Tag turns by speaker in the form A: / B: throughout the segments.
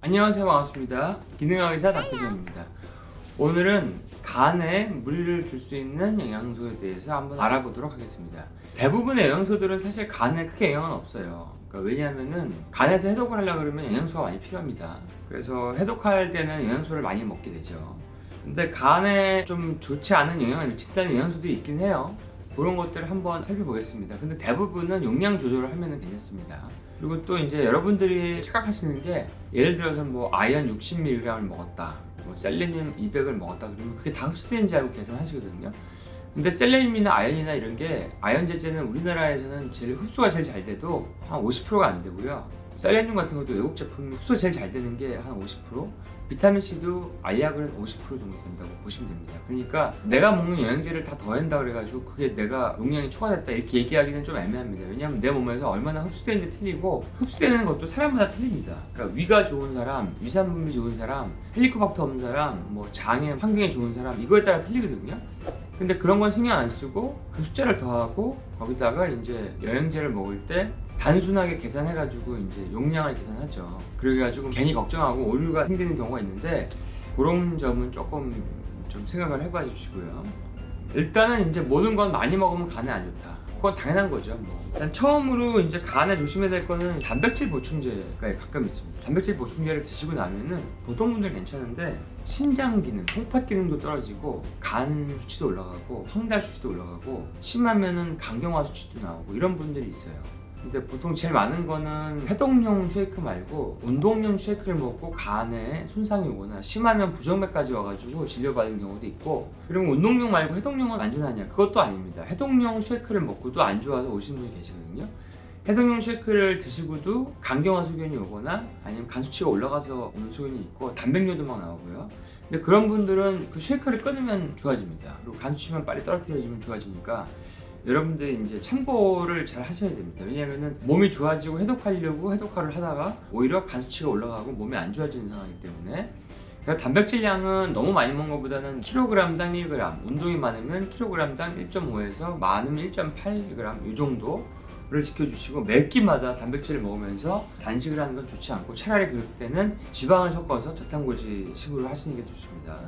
A: 안녕하세요, 반갑습니다. 기능학 의사 닥터정입니다. 오늘은 간에 무리를 줄 수 있는 영양소에 대해서 한번 알아보도록 하겠습니다. 대부분의 영양소들은 사실 간에 크게 영향은 없어요. 그러니까 왜냐하면은 간에서 해독을 하려고 그러면 영양소가 많이 필요합니다. 그래서 해독할 때는 영양소를 많이 먹게 되죠. 근데 간에 좀 좋지 않은 영향을 미친다는 영양소도 있긴 해요. 그런 것들을 한번 살펴보겠습니다. 근데 대부분은 용량 조절을 하면 괜찮습니다. 그리고 또 이제 여러분들이 착각하시는 게, 예를 들어서 뭐 아연 60mg을 먹었다, 뭐 셀레늄 200을 먹었다 그러면 그게 다 흡수되는지 알고 계산하시거든요. 근데 셀레늄이나 아연이나 이런 게, 아연 제제는 우리나라에서는 흡수가 제일 잘 돼도 한 50%가 안 되고요. 셀레늄 같은 것도 외국 제품 흡수가 제일 잘 되는 게 한 50%, 비타민C도 알약은 50% 정도 된다고 보시면 됩니다. 그러니까 내가 먹는 영양제를 다 더한다 그래가지고 그게 내가 용량이 초과됐다 이렇게 얘기하기는 좀 애매합니다. 왜냐하면 내 몸에서 얼마나 흡수되는지 틀리고, 흡수되는 것도 사람마다 틀립니다. 그러니까 위가 좋은 사람, 위산분비 좋은 사람, 헬리코박터 없는 사람, 뭐 장애 환경이 좋은 사람, 이거에 따라 틀리거든요. 근데 그런 건 신경 안 쓰고 그 숫자를 더하고 거기다가 이제 영양제를 먹을 때 단순하게 계산해가지고 이제 용량을 계산하죠. 그래가지고 괜히 걱정하고 오류가 생기는 경우가 있는데, 그런 점은 조금 좀 생각을 해봐 주시고요. 일단은 이제 모든 건 많이 먹으면 간에 안 좋다, 그건 당연한 거죠. 일단 처음으로 이제 간에 조심해야 될 거는 단백질 보충제가 가끔 있습니다. 단백질 보충제를 드시고 나면은 보통 분들 괜찮은데 신장 기능, 송파 기능도 떨어지고 간 수치도 올라가고 황달 수치도 올라가고 심하면은 간경화 수치도 나오고 이런 분들이 있어요. 근데 보통 제일 많은 거는 해독용 쉐이크 말고 운동용 쉐이크를 먹고 간에 손상이 오거나 심하면 부정맥까지 와가지고 진료받은 경우도 있고, 그러면 운동용 말고 해독용은 안전하냐? 그것도 아닙니다. 해독용 쉐이크를 먹고도 안 좋아서 오시는 분이 계시거든요. 해독용 쉐이크를 드시고도 간경화 소견이 오거나 아니면 간 수치가 올라가서 오는 소견이 있고 단백뇨도 막 나오고요. 근데 그런 분들은 그 쉐이크를 끊으면 좋아집니다. 그리고 간 수치만 빨리 떨어뜨려주면 좋아지니까 여러분들이 이제 참고를 잘 하셔야 됩니다. 왜냐하면은 몸이 좋아지고 해독하려고 해독화를 하다가 오히려 간 수치가 올라가고 몸이 안 좋아지는 상황이기 때문에, 그러니까 단백질량은 너무 많이 먹는 것보다는 kg당 1g, 운동이 많으면 kg당 1.5에서 많으면 1.8g 이 정도를 지켜주시고, 매 끼마다 단백질을 먹으면서 단식을 하는 건 좋지 않고 차라리 그럴 때는 지방을 섞어서 저탄고지식으로 하시는 게 좋습니다.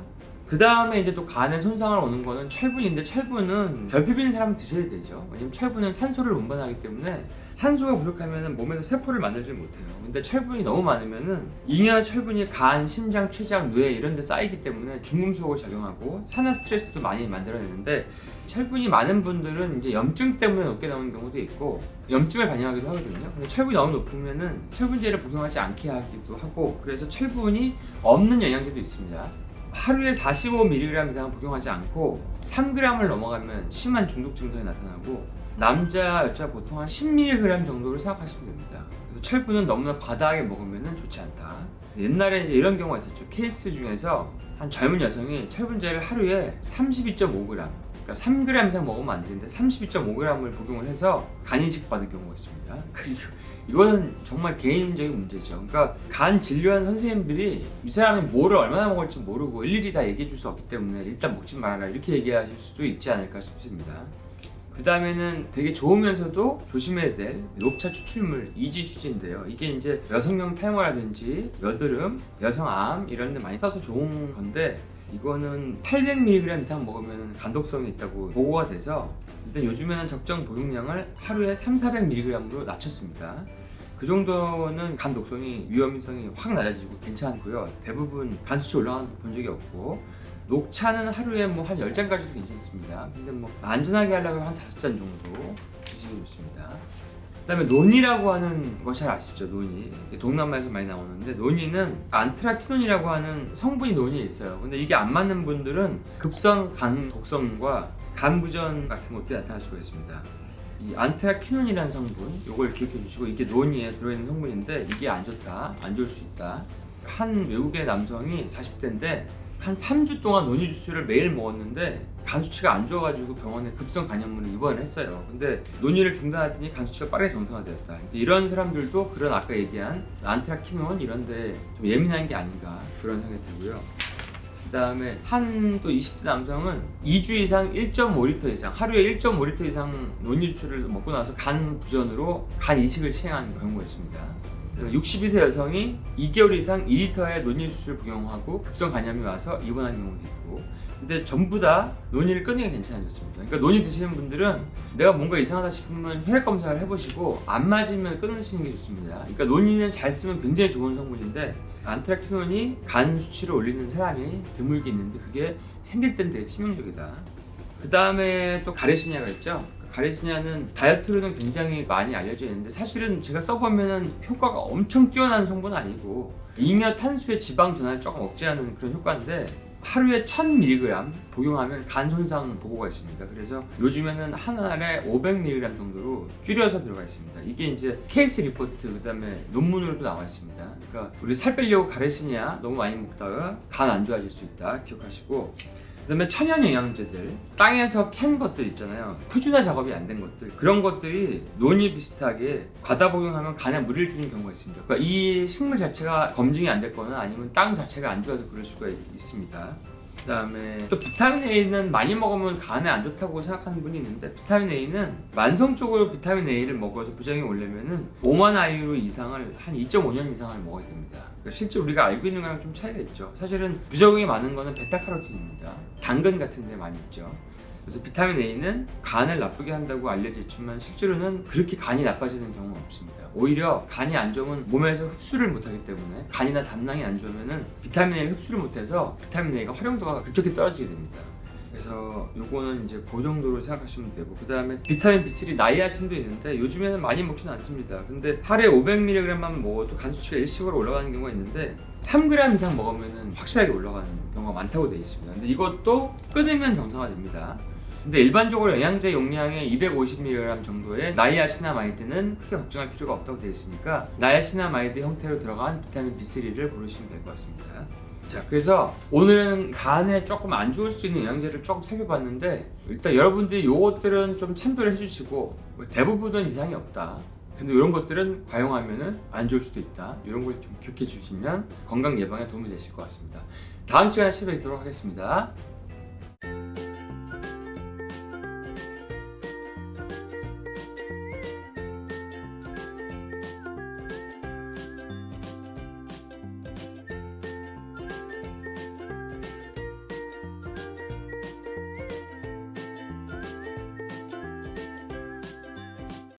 A: 그 다음에 이제 또 간에 손상을 오는 거는 철분인데, 철분은 결핍 있는 사람은 드셔야 되죠. 왜냐면 철분은 산소를 운반하기 때문에 산소가 부족하면 몸에서 세포를 만들지 못해요. 근데 철분이 너무 많으면은 잉여 철분이 간, 심장, 췌장, 뇌 이런 데 쌓이기 때문에 중금속을 작용하고 산화 스트레스도 많이 만들어내는데, 철분이 많은 분들은 이제 염증 때문에 높게 나오는 경우도 있고 염증을 반영하기도 하거든요. 근데 철분이 너무 높으면은 철분제를 복용하지 않게 하기도 하고, 그래서 철분이 없는 영양제도 있습니다. 하루에 45mg 이상 복용하지 않고 3g을 넘어가면 심한 중독 증상이 나타나고, 남자, 여자 보통 한 10mg 정도로 생각하시면 됩니다. 그래서 철분은 너무나 과다하게 먹으면 좋지 않다. 옛날에 이제 이런 경우가 있었죠. 케이스 중에서 한 젊은 여성이 철분제를 하루에 32.5g, 그러니까 3g 이상 먹으면 안 되는데 32.5g을 복용을 해서 간이식 받은 경우가 있습니다. 그리고 이거는 정말 개인적인 문제죠. 그러니까 간 진료한 선생님들이 이 사람이 뭐를 얼마나 먹을지 모르고 일일이 다 얘기해 줄 수 없기 때문에 일단 먹지 말아라 이렇게 얘기하실 수도 있지 않을까 싶습니다. 그 다음에는 되게 좋으면서도 조심해야 될 녹차 추출물 이지휴지인데요. 이게 이제 여성용 탈모라든지 여드름, 여성암 이런 데 많이 써서 좋은 건데, 이거는 800mg 이상 먹으면 간독성이 있다고 보고가 돼서 일단 요즘에는 적정 복용량을 하루에 300-400mg로 낮췄습니다. 그 정도는 간 독성이 위험성이 확 낮아지고 괜찮고요. 대부분 간 수치 올라가는 거 본 적이 없고, 녹차는 하루에 뭐 한 10잔까지도 괜찮습니다. 근데 뭐 안전하게 하려면 한 5잔 정도 드시기 좋습니다. 그 다음에 논이라고 하는 거 잘 아시죠? 논이 동남아에서 많이 나오는데, 논이는 안트라키논이라고 하는 성분이 논이에 있어요. 근데 이게 안 맞는 분들은 급성 간 독성과 간 부전 같은 것들이 나타날 수가 있습니다. 이 안트라키논이라는 성분, 이걸 기억해 주시고, 이게 논이에 들어있는 성분인데 이게 안 좋다, 안 좋을 수 있다. 한 외국의 남성이 40대인데 한 3주 동안 논이 주스를 매일 먹었는데 간 수치가 안 좋아가지고 병원에 급성 간염으로 입원을 했어요. 근데 논이를 중단했더니 간 수치가 빠르게 정상화되었다. 이런 사람들도 그런 아까 얘기한 안트라키논 이런데 좀 예민한 게 아닌가 그런 생각이 들고요. 그 다음에 한 또 20대 남성은 2주 이상 1.5리터 이상, 하루에 1.5리터 이상 논이 주스를 먹고 나서 간 부전으로 간 이식을 시행하는 경우가 있습니다. 62세 여성이 2개월 이상 2리터의 논일 수술을 복용하고 급성 간염이 와서 입원한 경우도 있고, 근데 전부 다 논의를 끊는 게 괜찮아졌습니다. 그러니까 논의 드시는 분들은 내가 뭔가 이상하다 싶으면 혈액 검사를 해보시고 안 맞으면 끊으시는 게 좋습니다. 그러니까 논의는 잘 쓰면 굉장히 좋은 성분인데 안트라키논이 간 수치를 올리는 사람이 드물게 있는데 그게 생길 땐 되게 치명적이다. 그 다음에 또 가레시니아가 있죠. 가레시니아는 다이어트로는 굉장히 많이 알려져 있는데 사실은 제가 써보면은 효과가 엄청 뛰어난 성분은 아니고 잉여 탄수의 지방 전환을 조금 억제하는 그런 효과인데 하루에 1000mg 복용하면 간 손상 보고가 있습니다. 그래서 요즘에는 한 알에 500mg 정도로 줄여서 들어가 있습니다. 이게 이제 케이스 리포트 그다음에 논문으로도 나와 있습니다. 그러니까 우리 살 빼려고 가레시니아 너무 많이 먹다가 간 안 좋아질 수 있다 기억하시고, 그다음에 천연 영양제들, 땅에서 캔 것들 있잖아요. 표준화 작업이 안 된 것들, 그런 것들이 논이 비슷하게 과다 복용하면 간에 무리를 주는 경우가 있습니다. 그러니까 이 식물 자체가 검증이 안 됐거나 아니면 땅 자체가 안 좋아서 그럴 수가 있습니다. 그다음에 또 비타민 A는 많이 먹으면 간에 안 좋다고 생각하는 분이 있는데, 비타민 A는 만성적으로 비타민 A를 먹어서 부작용이 오려면은 5만 IU 이상을 한 2.5년 이상을 먹어야 됩니다. 그러니까 실제 우리가 알고 있는 거랑 좀 차이가 있죠. 사실은 부작용이 많은 거는 베타카로틴입니다. 당근 같은 데 많이 있죠. 그래서 비타민 A는 간을 나쁘게 한다고 알려져 있지만 실제로는 그렇게 간이 나빠지는 경우는 없습니다. 오히려 간이 안 좋으면 몸에서 흡수를 못하기 때문에, 간이나 담낭이 안 좋으면 비타민 A를 흡수를 못해서 비타민 A가 활용도가 급격히 떨어지게 됩니다. 그래서 요거는 이제 그 정도로 생각하시면 되고, 그 다음에 비타민 B3 나이아신도 있는데 요즘에는 많이 먹지는 않습니다. 근데 하루에 500mg만 먹어도 간 수치가 일시적으로 올라가는 경우가 있는데 3g 이상 먹으면 확실하게 올라가는 경우가 많다고 되어 있습니다. 근데 이것도 끊으면 정상화됩니다. 근데 일반적으로 영양제 용량의 250mg 정도의 나이아시나마이드는 크게 걱정할 필요가 없다고 되어 있으니까 나이아시나마이드 형태로 들어간 비타민 B3를 고르시면 될 것 같습니다. 자, 그래서 오늘은 간에 조금 안 좋을 수 있는 영양제를 조금 살펴봤는데, 일단 여러분들이 요것들은 좀 참조를 해주시고, 대부분은 이상이 없다, 근데 이런 것들은 과용하면은 안 좋을 수도 있다, 이런 걸 좀 기억해 주시면 건강 예방에 도움이 되실 것 같습니다. 다음 시간에 찾아뵙도록 하겠습니다.